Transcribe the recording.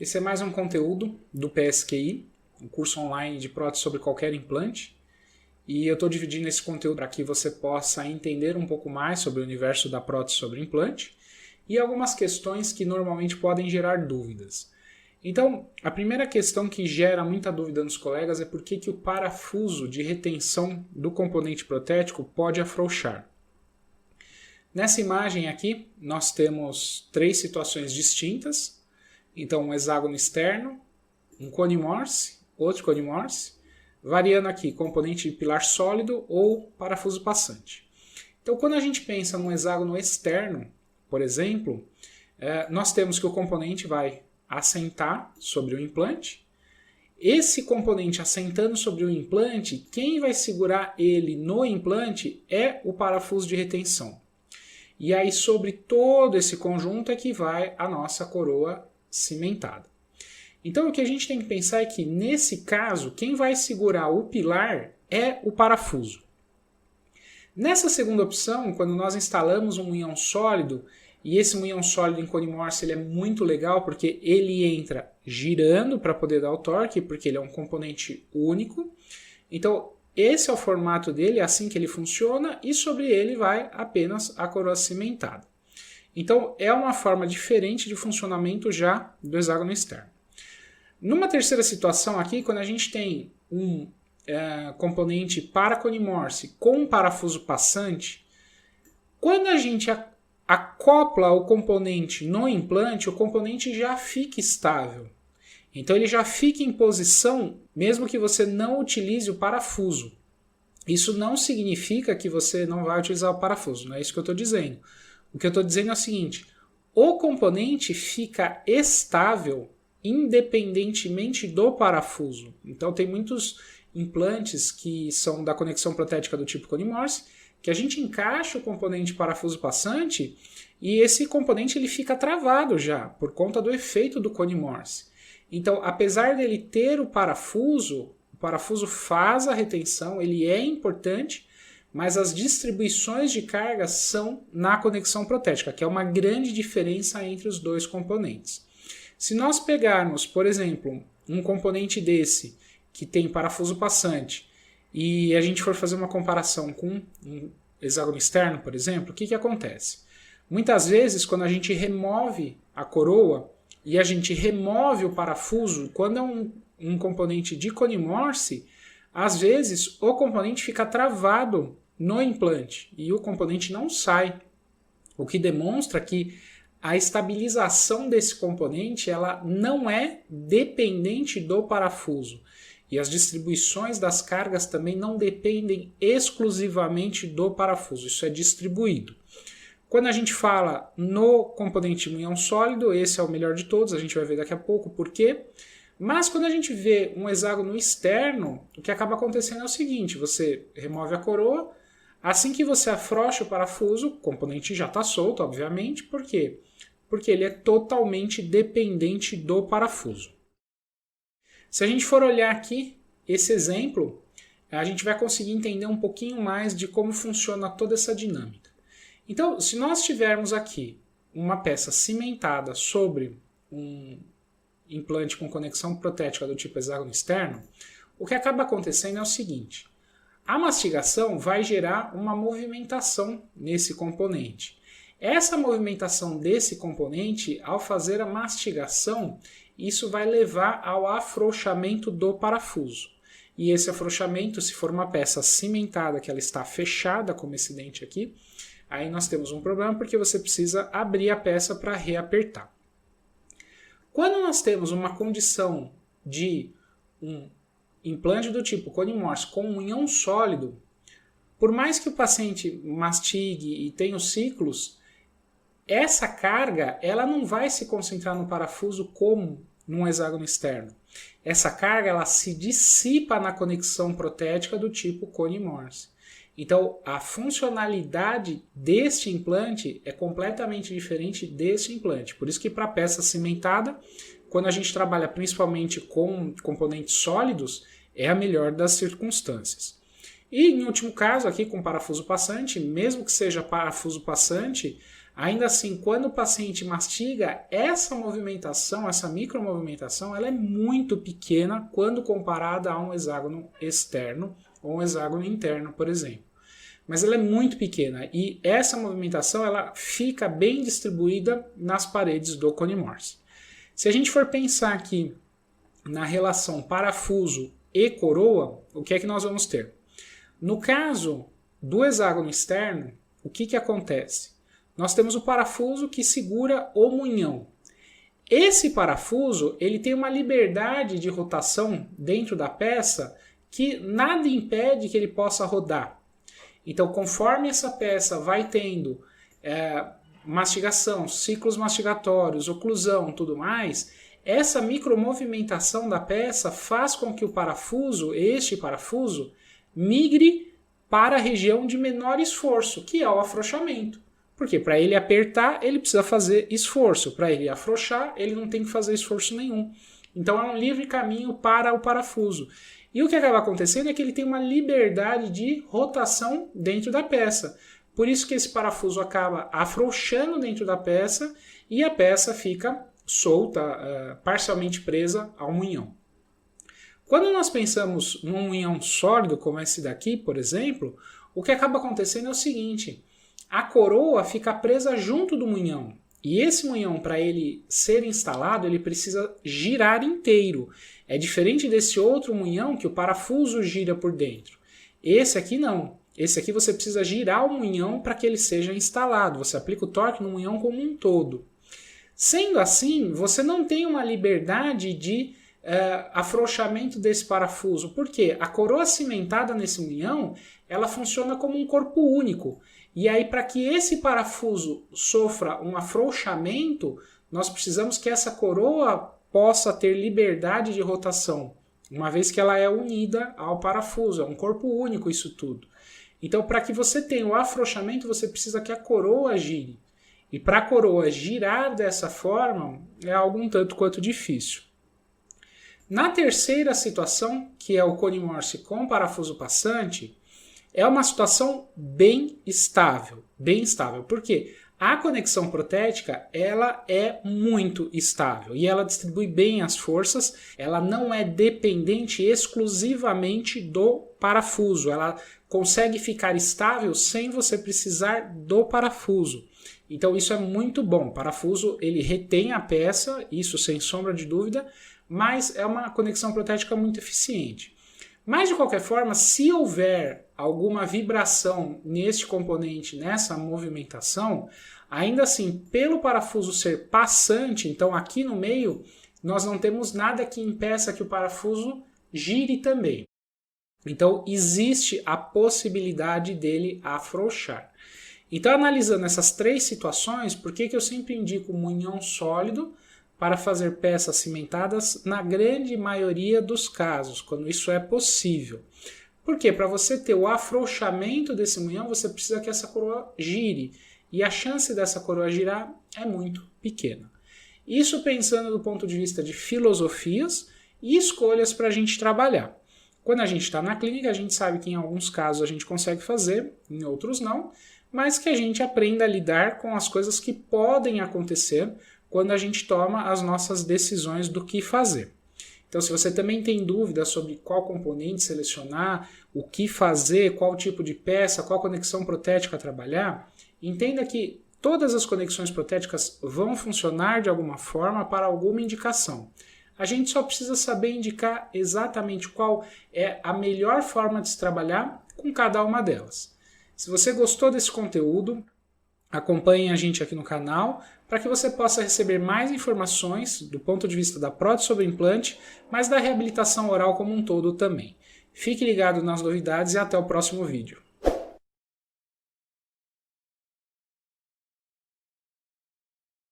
Esse é mais um conteúdo do PSQI, um curso online de prótese sobre qualquer implante. E eu estou dividindo esse conteúdo para que você possa entender um pouco mais sobre o universo da prótese sobre implante e algumas questões que normalmente podem gerar dúvidas. Então, a primeira questão que gera muita dúvida nos colegas é por que o parafuso de retenção do componente protético pode afrouxar. Nessa imagem aqui, nós temos três situações distintas. Então, um hexágono externo, um cone Morse, outro cone Morse, variando aqui componente de pilar sólido ou parafuso passante. Então, quando a gente pensa num hexágono externo, por exemplo, nós temos que o componente vai assentar sobre o implante. Esse componente assentando sobre o implante, quem vai segurar ele no implante é o parafuso de retenção. E aí, sobre todo esse conjunto é que vai a nossa coroa cimentada. Então, o que a gente tem que pensar é que, nesse caso, quem vai segurar o pilar é o parafuso. Nessa segunda opção, quando nós instalamos um munhão sólido, e esse munhão sólido em cone Morse ele é muito legal porque ele entra girando para poder dar o torque, porque ele é um componente único. Então, esse é o formato dele, é assim que ele funciona, e sobre ele vai apenas a coroa cimentada. Então, é uma forma diferente de funcionamento já do hexágono externo. Numa terceira situação aqui, quando a gente tem um componente para cone Morse com um parafuso passante, quando a gente acopla o componente no implante, o componente já fica estável. Então ele já fica em posição, mesmo que você não utilize o parafuso. Isso não significa que você não vai utilizar o parafuso, não é isso que eu estou dizendo. O que eu estou dizendo é o seguinte: o componente fica estável independentemente do parafuso. Então tem muitos implantes que são da conexão protética do tipo cone Morse, que a gente encaixa o componente parafuso passante e esse componente ele fica travado já, por conta do efeito do cone Morse. Então, apesar dele ter o parafuso faz a retenção, ele é importante, mas as distribuições de carga são na conexão protética, que é uma grande diferença entre os dois componentes. Se nós pegarmos, por exemplo, um componente desse, que tem parafuso passante, e a gente for fazer uma comparação com um hexágono externo, por exemplo, o que acontece? Muitas vezes, quando a gente remove a coroa e a gente remove o parafuso, quando é um componente de cone Morse, às vezes o componente fica travado no implante e o componente não sai, o que demonstra que a estabilização desse componente ela não é dependente do parafuso. E as distribuições das cargas também não dependem exclusivamente do parafuso, isso é distribuído. Quando a gente fala no componente munhão sólido, esse é o melhor de todos, a gente vai ver daqui a pouco por quê. Mas quando a gente vê um hexágono externo, o que acaba acontecendo é o seguinte: você remove a coroa, assim que você afrouxa o parafuso, o componente já está solto, obviamente. Por quê? Porque ele é totalmente dependente do parafuso. Se a gente for olhar aqui esse exemplo, a gente vai conseguir entender um pouquinho mais de como funciona toda essa dinâmica. Então, se nós tivermos aqui uma peça cimentada sobre um implante com conexão protética do tipo hexágono externo, o que acaba acontecendo é o seguinte: a mastigação vai gerar uma movimentação nesse componente. Essa movimentação desse componente, ao fazer a mastigação, isso vai levar ao afrouxamento do parafuso. E esse afrouxamento, se for uma peça cimentada, que ela está fechada, como esse dente aqui, aí nós temos um problema porque você precisa abrir a peça para reapertar. Quando nós temos uma condição de um implante do tipo cone Morse com um munhão sólido, por mais que o paciente mastigue e tenha os ciclos, essa carga ela não vai se concentrar no parafuso como num hexágono externo. Essa carga ela se dissipa na conexão protética do tipo cone Morse. Então, a funcionalidade deste implante é completamente diferente deste implante. Por isso que para peça cimentada, quando a gente trabalha principalmente com componentes sólidos, é a melhor das circunstâncias. E em último caso, aqui com parafuso passante, mesmo que seja parafuso passante, Ainda assim, quando o paciente mastiga, essa movimentação, essa micromovimentação, ela é muito pequena quando comparada a um hexágono externo ou um hexágono interno, por exemplo. Mas ela é muito pequena e essa movimentação ela fica bem distribuída nas paredes do cone morse. Se a gente for pensar aqui na relação parafuso e coroa, o que é que nós vamos ter? No caso do hexágono externo, o que acontece? Nós temos o parafuso que segura o munhão. Esse parafuso ele tem uma liberdade de rotação dentro da peça que nada impede que ele possa rodar. Então, conforme essa peça vai tendo mastigação, ciclos mastigatórios, oclusão, tudo mais, essa micromovimentação da peça faz com que o parafuso, este parafuso, migre para a região de menor esforço, que é o afrouxamento. Porque para ele apertar, ele precisa fazer esforço. Para ele afrouxar, ele não tem que fazer esforço nenhum. Então é um livre caminho para o parafuso. E o que acaba acontecendo é que ele tem uma liberdade de rotação dentro da peça. Por isso que esse parafuso acaba afrouxando dentro da peça e a peça fica solta, parcialmente presa ao munhão. Quando nós pensamos num munhão sólido, como esse daqui, por exemplo, o que acaba acontecendo é o seguinte: a coroa fica presa junto do munhão. E esse munhão, para ele ser instalado, ele precisa girar inteiro. É diferente desse outro munhão que o parafuso gira por dentro. Esse aqui não. Esse aqui você precisa girar o munhão para que ele seja instalado. Você aplica o torque no munhão como um todo. Sendo assim, você não tem uma liberdade de afrouxamento desse parafuso. Por quê? A coroa cimentada nesse munhão, ela funciona como um corpo único. E aí, para que esse parafuso sofra um afrouxamento, nós precisamos que essa coroa possa ter liberdade de rotação, uma vez que ela é unida ao parafuso, é um corpo único isso tudo. Então, para que você tenha o afrouxamento, você precisa que a coroa gire. E para a coroa girar dessa forma, é algo um tanto quanto difícil. Na terceira situação, que é o cone morse com parafuso passante, é uma situação bem estável. Por quê? A conexão protética ela é muito estável e ela distribui bem as forças, ela não é dependente exclusivamente do parafuso, ela consegue ficar estável sem você precisar do parafuso. Então isso é muito bom. O parafuso ele retém a peça, isso sem sombra de dúvida, mas é uma conexão protética muito eficiente. Mas de qualquer forma, se houver alguma vibração neste componente, nessa movimentação, ainda assim, pelo parafuso ser passante, então aqui no meio, nós não temos nada que impeça que o parafuso gire também. Então existe a possibilidade dele afrouxar. Então, analisando essas três situações, por que eu sempre indico munhão sólido para fazer peças cimentadas na grande maioria dos casos, quando isso é possível? Porque para você ter o afrouxamento desse munhão, você precisa que essa coroa gire. E a chance dessa coroa girar é muito pequena. Isso pensando do ponto de vista de filosofias e escolhas para a gente trabalhar. Quando a gente está na clínica, a gente sabe que em alguns casos a gente consegue fazer, em outros não, mas que a gente aprenda a lidar com as coisas que podem acontecer quando a gente toma as nossas decisões do que fazer. Então, se você também tem dúvidas sobre qual componente selecionar, o que fazer, qual tipo de peça, qual conexão protética trabalhar, entenda que todas as conexões protéticas vão funcionar de alguma forma para alguma indicação. A gente só precisa saber indicar exatamente qual é a melhor forma de se trabalhar com cada uma delas. Se você gostou desse conteúdo, acompanhe a gente aqui no canal para que você possa receber mais informações do ponto de vista da prótese sobre implante, mas da reabilitação oral como um todo também. Fique ligado nas novidades e até o próximo vídeo.